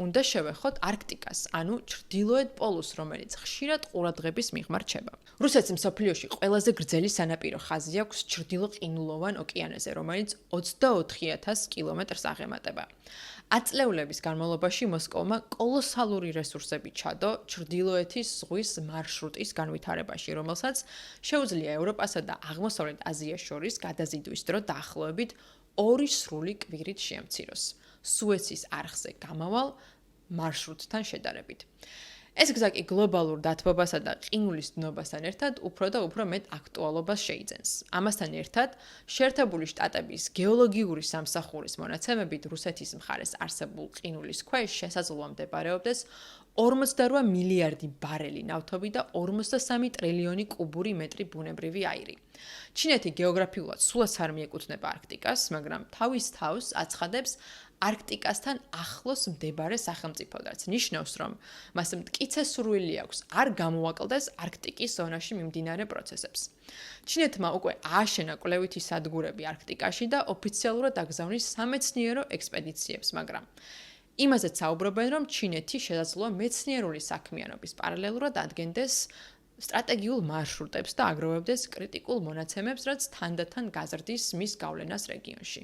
უნდა შევეხოთ არქტიკას, ანუ ჩრდილოეთ პოლუსს, რომელიც ხშირად ყურადღების მიღმა რჩება. რუსეთს მსოფლიოში ყველაზე გრძელი სანაპირო ხაზი აქვს ჩრდილო-ყინულოვან ოკეანეზე, რომელიც 24,000 კილომეტრს აღემატება. აწლეულების განმავლობაში მოსკოვმა კოლოსალური რესურსები ჩადო ჩრდილოეთის ზღვის მარშრუტის განვითარებაში, რომელსაც შეუძლია ევროპასა და აღმოსავლეთ აზიას შორის გადაზიდვის დრო დაახლოებით 2 სრული კვირით შეამციროს. სუეცის არხზე გამავალ მარშრუტთან შედარებით. ეს გზა კი გლობალურ დათბობასა და ყინულის დნობასთან ერთად უფრო და უფრო მეტ აქტუალობას შეიძენს. ამასთან ერთად, შეერთებული შტატების გეოლოგიური სამსახურის მონაცემებით რუსეთის მხარეს არსებულ ყინულის ქვეშ შესაძლოა მდებარეობდეს 48 მილიარდი ბარელი ნავთობი და 53 ტრილიონი კუბური მეტრი ბუნებრივი აირი. ჩინეთი გეოგრაფიულად სულაც არ მიეკუთვნება არქტიკას, მაგრამ თავის თავს აცხადებს არქტიკასთან ახლოს მდებარე სახელმწიფოდ, რაც ნიშნავს, რომ მას მტკიცე სურვილი აქვს არ გამოაკლდეს არქტიკის ზონაში მიმდინარე პროცესებს. ჩინეთმა უკვე ააშენა კვლევითი სადგურები არქტიკაში და ოფიციალურად აგზავნის სამეცნიერო ექსპედიციებს, მაგრამ იმაზეც საუბრობენ, რომ ჩინეთი შესაძლოა მეცნიერული საქმიანობის პარალელურად ადგენდეს სტრატეგიულ მარშრუტებს და აგროვებდეს კრიტიკულ მონაცემებს, რაც თანდათან გაზრდის მის გავლენას რეგიონში.